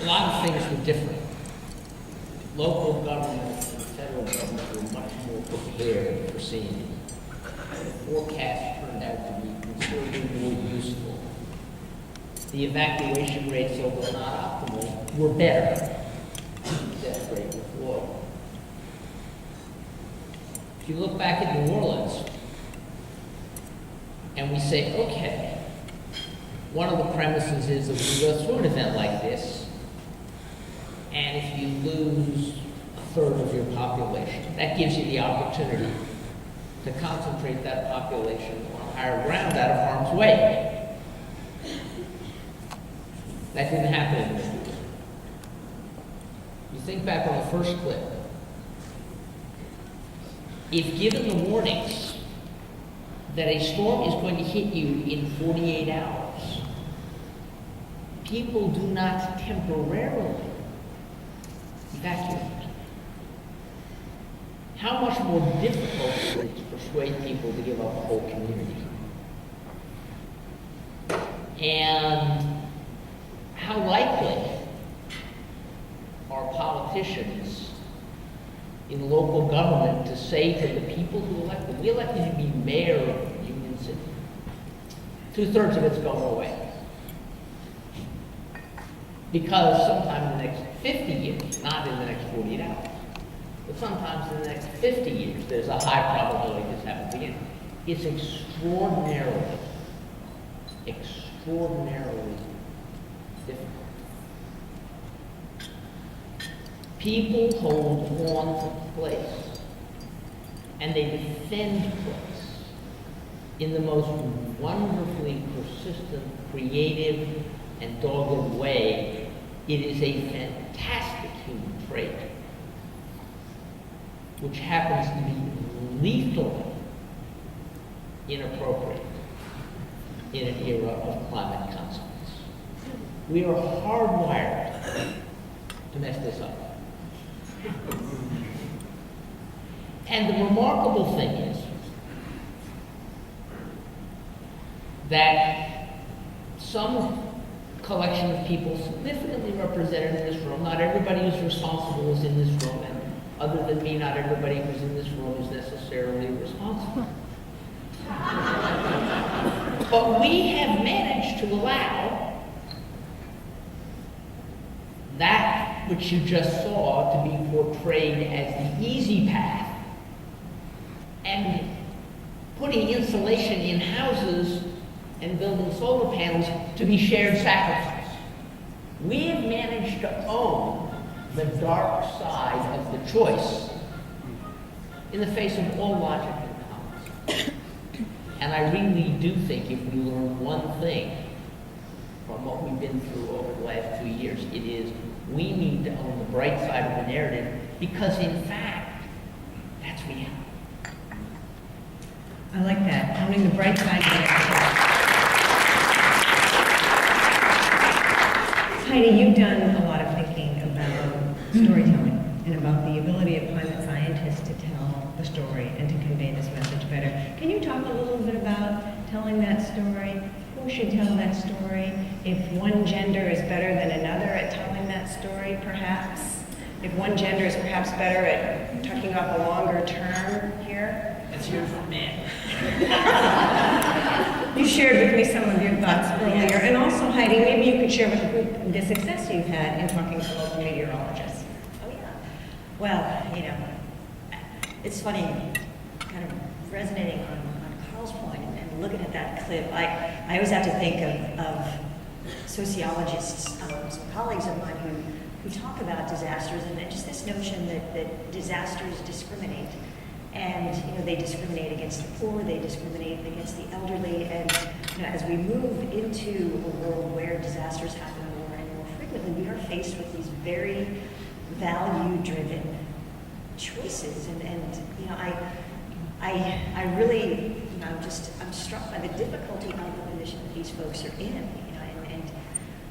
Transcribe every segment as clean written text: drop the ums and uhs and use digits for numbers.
A lot of things were different. Local government and federal government were much more prepared for seeing it. The forecast turned out to be considerably more useful. The evacuation rates, although not optimal, were better. Death rate was low. If you look back at New Orleans, and we say, okay, one of the premises is that we go through an event like this, and if you lose a third of your population, that gives you the opportunity to concentrate that population on higher ground out of harm's way. That didn't happen in this. You think back on the first clip. If given the warnings that a storm is going to hit you in 48 hours, people do not temporarily evacuate. How much more difficult is it to persuade people to give up a whole community? And how likely are politicians in local government to say to the people who elected, we elected you to be mayor of Union City. 2/3 of it's going away. Because sometime in the next 50 years, not in the next 48 hours, but sometimes in the next 50 years, there's a high probability this happens again. It's extraordinarily difficult. People hold on to place, and they defend place in the most wonderfully persistent, creative, and dogged way. It is a fantastic human trait, which happens to be lethally inappropriate in an era of climate consequence. We are hardwired to mess this up. And the remarkable thing is that some collection of people significantly represented in this room, not everybody who's responsible is in this room, and other than me, not everybody who's in this room is necessarily responsible. But we have managed to allow that which you just saw to be portrayed as the easy path, and putting insulation in houses and building solar panels to be shared sacrifice. We have managed to own the dark side of the choice in the face of all logic and common. And I really do think if we learn one thing from what we've been through over the last 2 years, it is we need to own the bright side of the narrative, because in fact, that's reality. I like that, owning the bright side of the narrative. Heidi, you've done a lot of thinking about storytelling and about the ability of climate scientists to tell the story and to convey this message better. Can you talk a little bit about telling that story? Who should tell that story? If one gender is better than another at telling that story, perhaps? If one gender is perhaps better at talking about the longer term here? Let's hear it from men. You shared with me some of your thoughts earlier, and also, Heidi, maybe you could share with the group the success you've had in talking to local meteorologists. Oh, yeah. Well, you know, it's funny, kind of resonating on Carl's point and looking at that clip. I always have to think of sociologists, some colleagues of mine who talk about disasters, and just this notion that disasters discriminate. And you know, they discriminate against the poor, they discriminate against the elderly, and you know, as we move into a world where disasters happen more and more frequently, we are faced with these very value-driven choices. And you know, I really, you know, I'm struck by the difficulty of the position that these folks are in. You know, and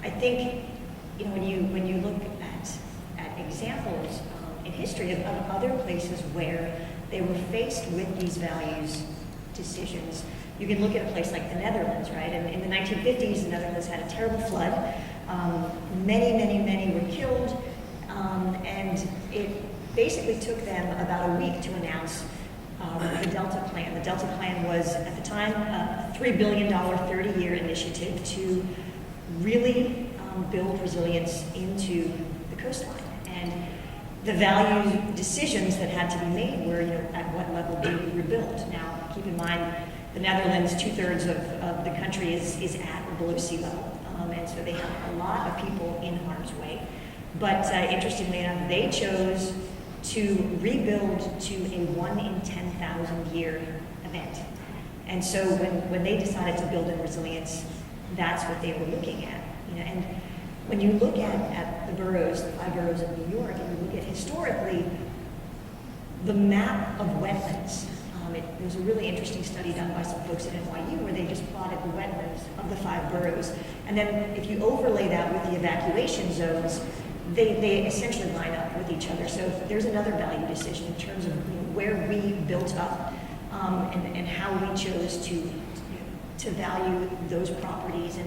I think, you know, when you look at examples in history of other places where they were faced with these values decisions. You can look at a place like the Netherlands, right? And in the 1950s, the Netherlands had a terrible flood. Many were killed, and it basically took them about a week to announce the Delta Plan. The Delta Plan was, at the time, a $3 billion 30-year initiative to really build resilience into the coastline. And the value decisions that had to be made were, at what level do we rebuild? Now, keep in mind, the Netherlands, 2/3 of the country is at or below sea level. And so they have a lot of people in harm's way. But interestingly enough, they chose to rebuild to a 1 in 10,000 year event. And so when they decided to build in resilience, that's what they were looking at. And when you look at the boroughs, the 5 boroughs of New York, and you look at historically the map of wetlands, there was a really interesting study done by some folks at NYU where they just plotted the wetlands of the 5 boroughs. And then if you overlay that with the evacuation zones, they essentially line up with each other. So there's another value decision in terms of where we built up and how we chose to value those properties.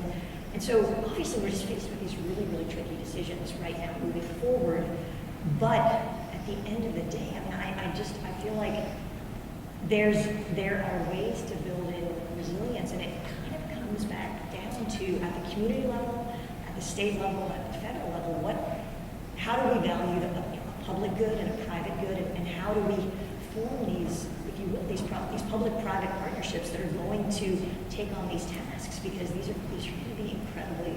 And so obviously we're just faced with these really tricky decisions right now moving forward. But at the end of the day, I feel like there are ways to build in resilience, and it kind of comes back down to, at the community level, at the state level, at the federal level, how do we value a public good and a private good, and how do we form these, if you will, these public-private partnerships that are going to take on these tasks, because these are going to be incredibly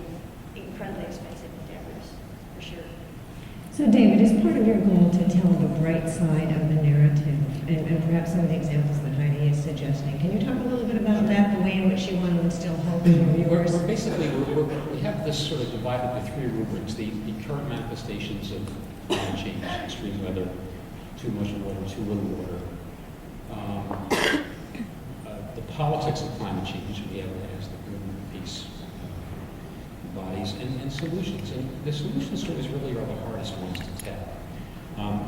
expensive endeavors, for sure. So David, is part of your goal to tell the bright side of the narrative, and perhaps some of the examples that Heidi is suggesting? Can you talk a little bit about that, the way in which you want to instill hope in your viewers? We have this sort of divided into 3 rubrics: the current manifestations of climate change, extreme weather, too much water, too little water, the politics of climate change, we have as the movement of peace bodies, and solutions. And the solution stories really are the hardest ones to tell.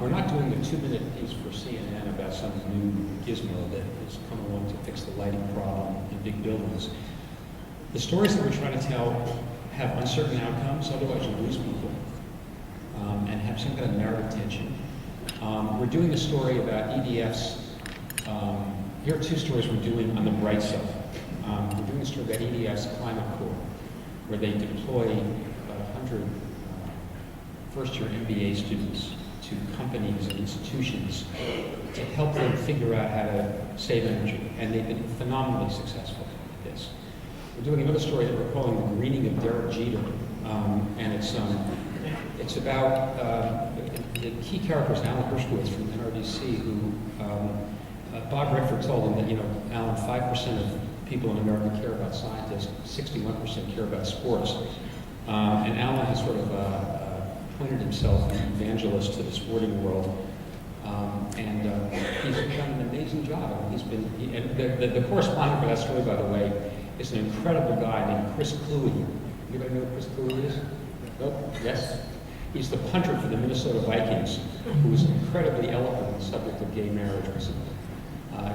We're not doing a 2-minute piece for CNN about some new gizmo that has come along to fix the lighting problem in big buildings. The stories that we're trying to tell have uncertain outcomes, otherwise you lose people, and have some kind of narrative tension. We're doing a story about EDF's, here are 2 stories we're doing on the bright side. We're doing a story about EDF's Climate Corps, where they deploy about 100 first-year MBA students to companies and institutions to help them figure out how to save energy. And they've been phenomenally successful at this. We're doing another story that we're calling The Greening of Derek Jeter. And it's about the key characters, Alan Hershkowitz from NRDC, who Bob Redford told him that, Alan, 5% of people in America care about scientists, 61% care about sports. And Alan has sort of pointed himself an evangelist to the sporting world. And he's done an amazing job. The correspondent for that story, by the way, is an incredible guy named Chris Cluey. Anybody know who Chris Cluey is? Nope? Yes? He's the punter for the Minnesota Vikings, who was incredibly eloquent on the subject of gay marriage recently.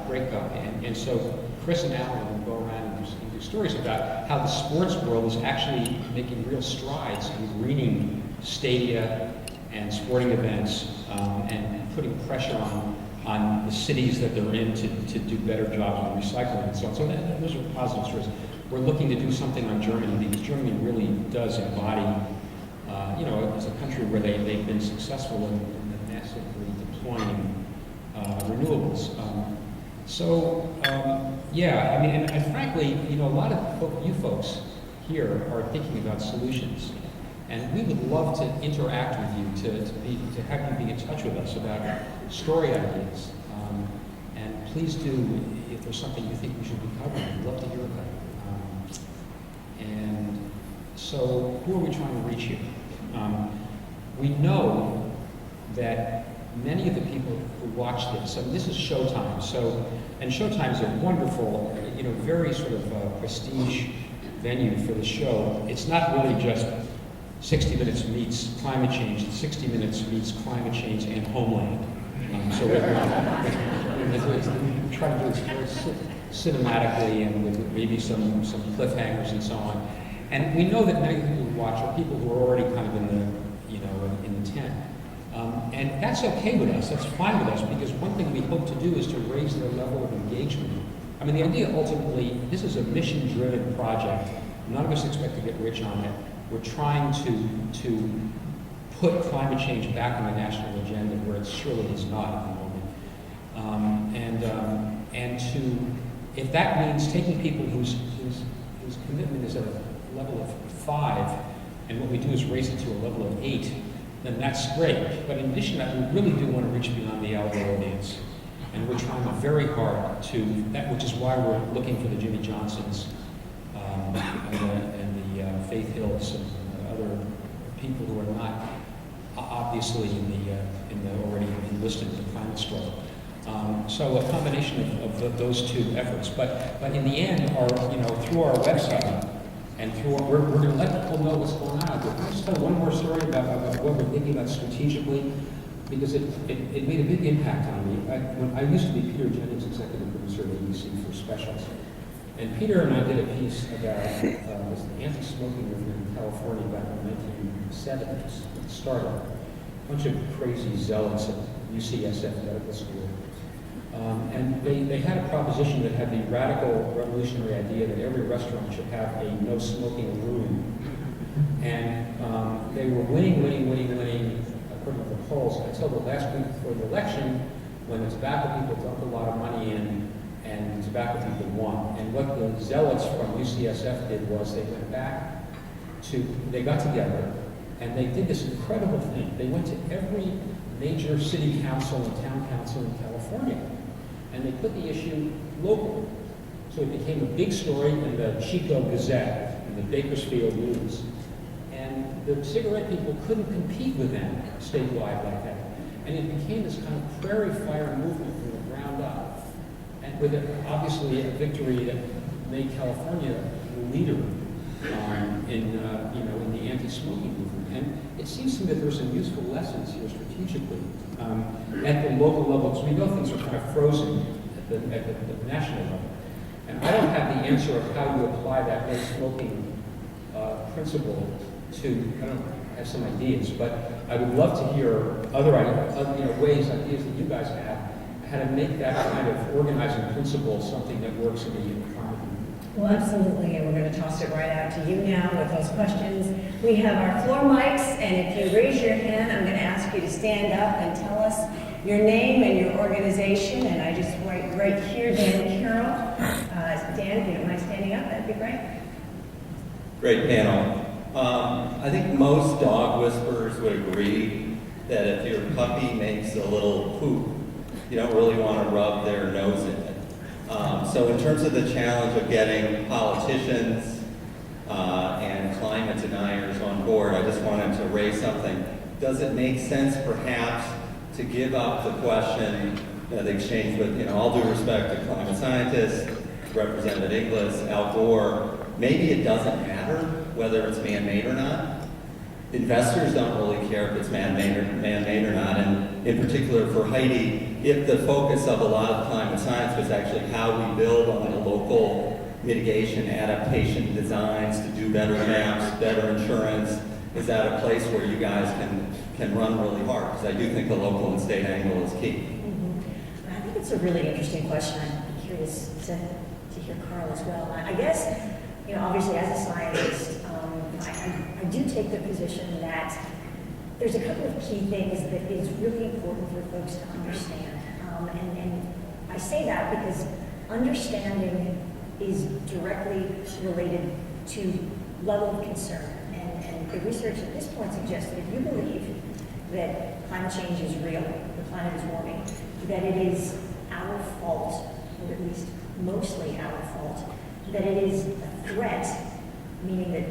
Great guy. And so Chris and Alan will go around and do stories about how the sports world is actually making real strides in greening stadia and sporting events, and putting pressure on the cities that they're in to do better jobs with recycling and so on. So those are positive stories. We're looking to do something on Germany, because Germany really does embody, it's a country where they've been successful in massively deploying renewables. And frankly, a lot of you folks here are thinking about solutions. And we would love to interact with you, to have you be in touch with us about story ideas. And please do, if there's something you think we should be covering, we'd love to hear about it. And so, who are we trying to reach here? We know that many of the people who watch this, and this is Showtime, and Showtime is a wonderful, very sort of prestige venue for the show. It's not really just 60 Minutes meets climate change, 60 Minutes meets climate change and Homeland. So we're trying to do this very cinematically and with maybe some cliffhangers and so on. And we know that many people watch are people who are already kind of in the, you know, in the tent. And that's okay with us, that's fine with us, because one thing we hope to do is to raise their level of engagement. I mean, the idea ultimately, this is a mission-driven project. None of us expect to get rich on it. We're trying to put climate change back on the national agenda where it surely is not at the moment. And to, if that means taking people whose commitment is at a level of 5, and what we do is raise it to a level of 8, then that's great. But in addition to that, we really do want to reach beyond the outdoor audience. And we're trying very hard to, which is why we're looking for the Jimmy Johnsons and the Faith Hills and other people who are not obviously in the already enlisted in the climate struggle. So a combination of those two efforts. But in the end, through our website and through we're going to let people know what's going on. But I'll just tell one more story about what we're thinking about strategically, because it made a big impact on me. When I used to be Peter Jennings, executive producer at ABC for Specials. And Peter and I did a piece about the anti-smoking movement in California back in the 1970s. It started a bunch of crazy zealots at UCSF Medical School. And they had a proposition that had the radical revolutionary idea that every restaurant should have a no smoking room. And they were winning according to the polls until the last week before the election, when the tobacco people dumped a lot of money in and the tobacco people won. And what the zealots from UCSF did was they went back they got together and they did this incredible thing. They went to every major city council and town council in California, and they put the issue locally. So it became a big story in the Chico Gazette and the Bakersfield News. And the cigarette people couldn't compete with them statewide like that. And it became this kind of prairie fire movement from the ground up. And with obviously a victory that made California the leader in the anti-smoking movement. And it seems to me that there's some useful lessons here strategically at the local level, because we know things are kind of frozen at the national level. And I don't have the answer of how you apply that no smoking principle to, I don't have some ideas, but I would love to hear other ideas that you guys have, how to make that kind of organizing principle something that works in the economy. Well, absolutely, and we're going to toss it right out to you now with those questions. We have our floor mics, and if you raise your hand, I'm going to ask you to stand up and tell us your name and your organization. And I just write right here, Dan Carroll. Dan, if you don't mind standing up, that'd be great. Great panel. I think most dog whisperers would agree that if your puppy makes a little poop, you don't really want to rub their nose in it. So in terms of the challenge of getting politicians and climate deniers on board, I just wanted to raise something. Does it make sense perhaps to give up the question, the exchange with, all due respect to climate scientists, Representative Inglis, Al Gore, maybe it doesn't matter whether it's man-made or not. Investors don't really care if it's man-made or not, and in particular for Heidi, if the focus of a lot of climate science was actually how we build on the local mitigation, adaptation designs to do better maps, better insurance, is that a place where you guys can run really hard? Because I do think the local and state angle is key. I think it's a really interesting question. I'm curious to hear Carl as well. I guess, obviously as a scientist, I do take the position that there's a couple of key things that is really important for folks to understand. And I say that because understanding is directly related to level of concern. And the research at this point suggests that if you believe that climate change is real, the planet is warming, that it is our fault, or at least mostly our fault, that it is a threat, meaning that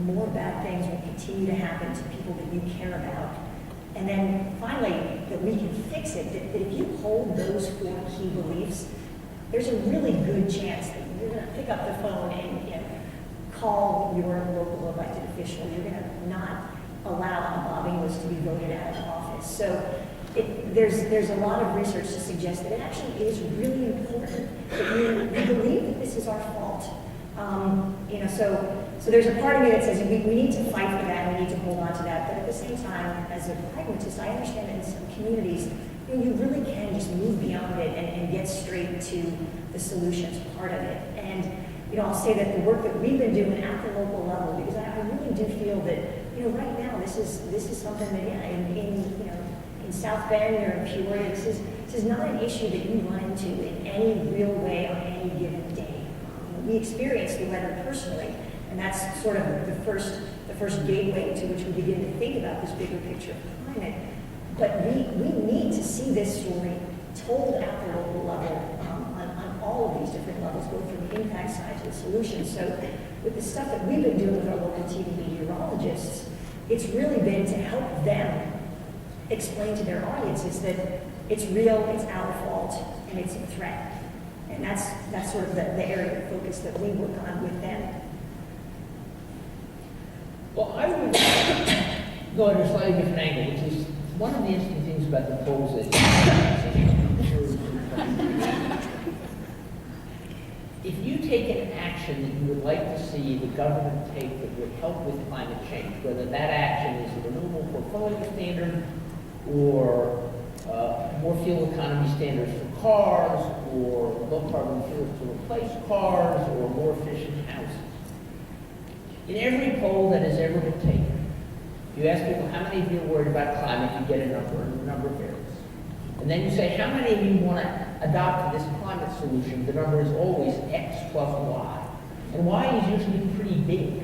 more bad things will continue to happen to people that you care about. And then finally, that we can fix it, that if you hold those 4 key beliefs, there's a really good chance that you're going to pick up the phone and call your local elected official. You're going to not allow a Bob Inglis to be voted out of office. So there's a lot of research to suggest that it actually is really important that we believe that this is our fault. So there's a part of me that says we need to fight for that, and we need to hold on to that, but at the same time, as a pragmatist, I understand that in some communities, you really can just move beyond it and get straight to the solutions part of it. And I'll say that the work that we've been doing at the local level, because I really do feel that right now this is something that in South Bend or in Peoria, this is not an issue that you run into in any real way on any given day. We experience the weather personally, and that's sort of the first gateway to which we begin to think about this bigger picture of climate. But we need to see this story told at the local level on all of these different levels, both from the impact side to the solution. So with the stuff that we've been doing with our local TV meteorologists, it's really been to help them explain to their audiences that it's real, it's our fault, and it's a threat. And that's sort of the area of focus that we work on with them. Well, I would go at a slightly different angle, which is one of the interesting things about the polls that if you take an action that you would like to see the government take that would help with climate change, whether that action is a renewable portfolio standard or more fuel economy standards for cars or low carbon fuels to replace cars or more efficient houses. In every poll that has ever been taken, you ask people how many of you are worried about climate, you get a number of areas. And then you say how many of you want to adopt this climate solution. The number is always X plus Y. And Y is usually pretty big.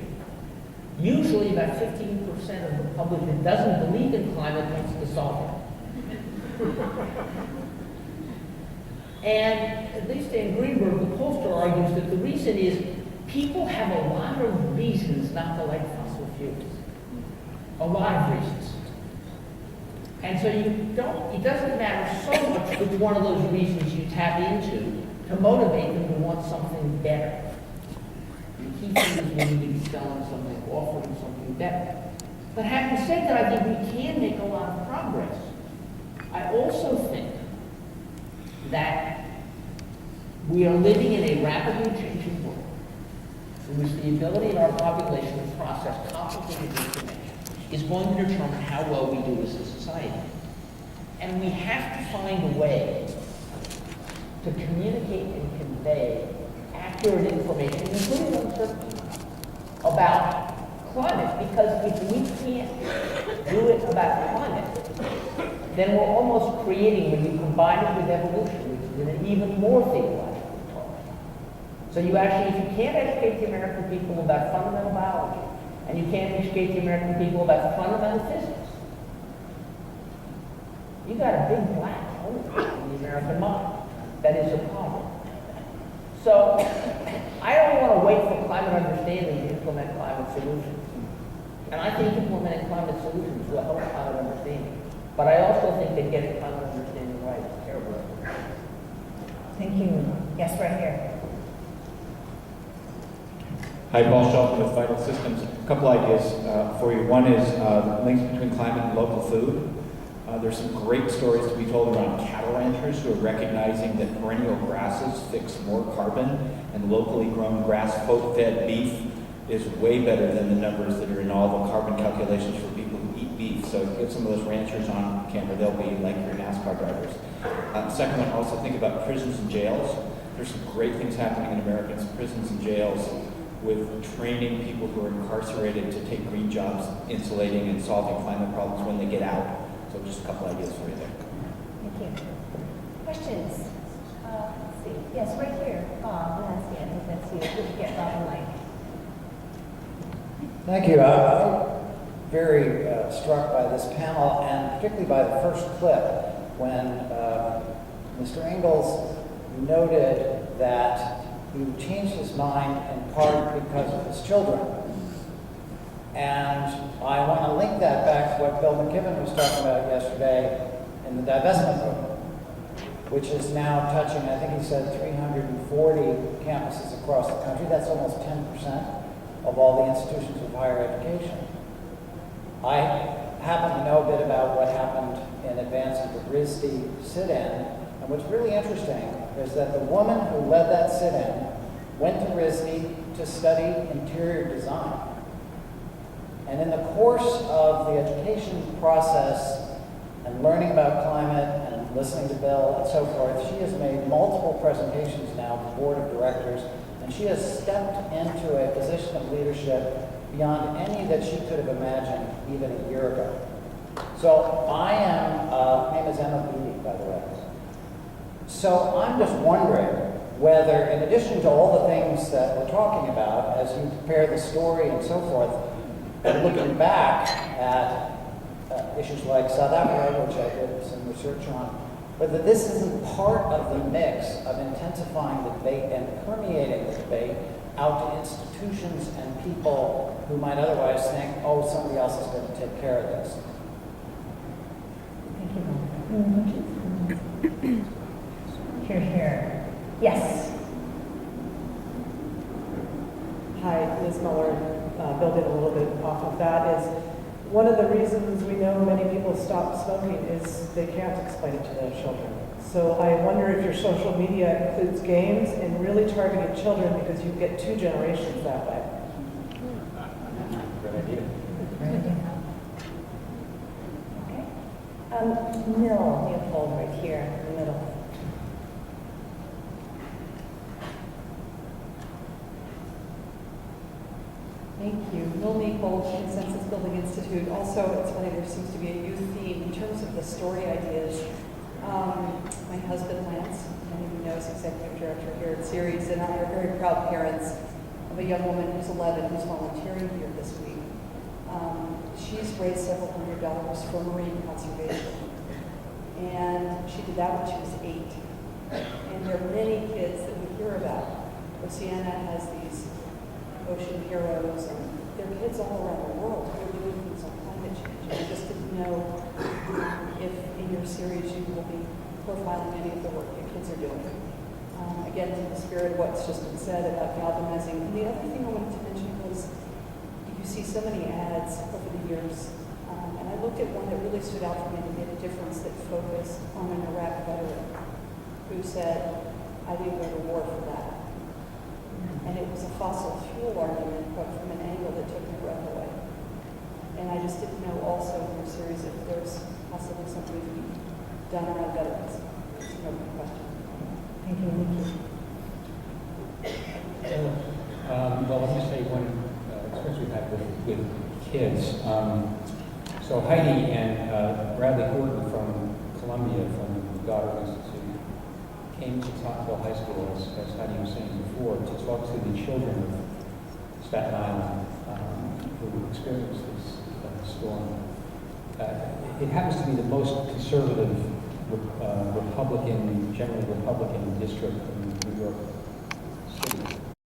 Usually about 15% of the public that doesn't believe in climate wants to solve it. And at least in Greenberg, the pollster argues that the reason is people have a lot of reasons not to like fossil fuels. A lot of reasons. And so it doesn't matter so much which one of those reasons you tap into to motivate them to want something better. The key thing is we need to be selling something, offering something better. But having said that, I think we can make a lot of progress. I also think that we are living in a rapidly changing world in which the ability of our population to process complicated information is going to determine how well we do as a society. And we have to find a way to communicate and convey accurate information, including uncertainty, about climate, because if we can't do it about climate, then we're almost creating, when you combine it with evolution, which is an even more theological approach. So you actually, if you can't educate the American people about fundamental biology, and you can't educate the American people about fundamental physics, you got a big black hole in the American mind. That is a problem. So I don't want to wait for climate understanding to implement climate solutions. And I think implementing climate solutions will help climate understanding. But I also think that getting climate understanding right is terrible. Thank you. Yes, right here. Hi, Paul Shelton with Vital Systems. A couple ideas for you. One is links between climate and local food. There's some great stories to be told around cattle ranchers who are recognizing that perennial grasses fix more carbon, and locally grown grass-fed beef is way better than the numbers that are in all the carbon calculations for people who eat beef. So get some of those ranchers on camera. They'll be like your NASCAR drivers. Second one, also think about prisons and jails. There's some great things happening in American prisons and jails with training people who are incarcerated to take green jobs, insulating and solving climate problems when they get out. So just a couple ideas for you there. Thank you. Questions? Let's see. Yes, right here. Nancy, I think that's you. Did you get Bob and Mike? Thank you. I'm very struck by this panel, and particularly by the first clip when Mr. Ingalls noted that he changed his mind in part because of his children. And I want to link that back to what Bill McKibben was talking about yesterday in the divestment movement, which is now touching, I think he said, 340 campuses across the country. That's almost 10% of all the institutions of higher education. I happen to know a bit about what happened in advance of the RISD sit-in, and what's really interesting is that the woman who led that sit-in went to RISD to to study interior design. And in the course of the education process and learning about climate and listening to Bill and so forth, she has made multiple presentations now to the board of directors, and she has stepped into a position of leadership beyond any that she could have imagined even a year ago. So my name is Emma Beatty, by the way. So I'm just wondering whether, in addition to all the things that we're talking about, as you prepare the story and so forth, and looking back at issues like South Africa, which I did some research on, whether this isn't part of the mix of intensifying the debate and permeating the debate out to institutions and people who might otherwise think, oh, somebody else is going to take care of this. Thank you. Here, here. Yes. Hi, Ms. Muller. Building a little bit off of that is one of the reasons we know many people stop smoking is they can't explain it to their children. So I wonder if your social media includes games and really targeting children because you get two generations that way. Good idea. Okay. Leopold, right here in the middle. Thank you. Mill Leopold, Consensus Building Institute. Also, it's funny, there seems to be a youth theme in terms of the story ideas. My husband, Lance, many of you know, is executive director here at Ceres, and I are very proud parents of a young woman who's 11 who's volunteering here this week. She's raised several $100s for marine conservation. And she did that when she was 8. And there are many kids that we hear about. Oceana has these ocean heroes, and there are kids all around the world who are doing things on climate change. And I just didn't know if in your series you will be profiling any of the work that kids are doing. Again, in the spirit of what's just been said about galvanizing. And the other thing I wanted to mention was you see so many ads over the years, and I looked at one that really stood out for me and made a difference that focused on an Iraq veteran who said, I didn't go to war for that. And it was a fossil fuel argument, but from an angle that took my breath away. And I just didn't know also in your series if there's possibly something to be done around veterans. It's an open question. Thank you. Well, let me say one experience we've had with kids. So Heidi and Bradley Horton from Columbia, from the Goddard Institute, came to Tocqueville High School, as Heidi was saying before, to talk to the children of Staten Island who experienced this storm. It happens to be the most conservative Republican, generally Republican district in New York City.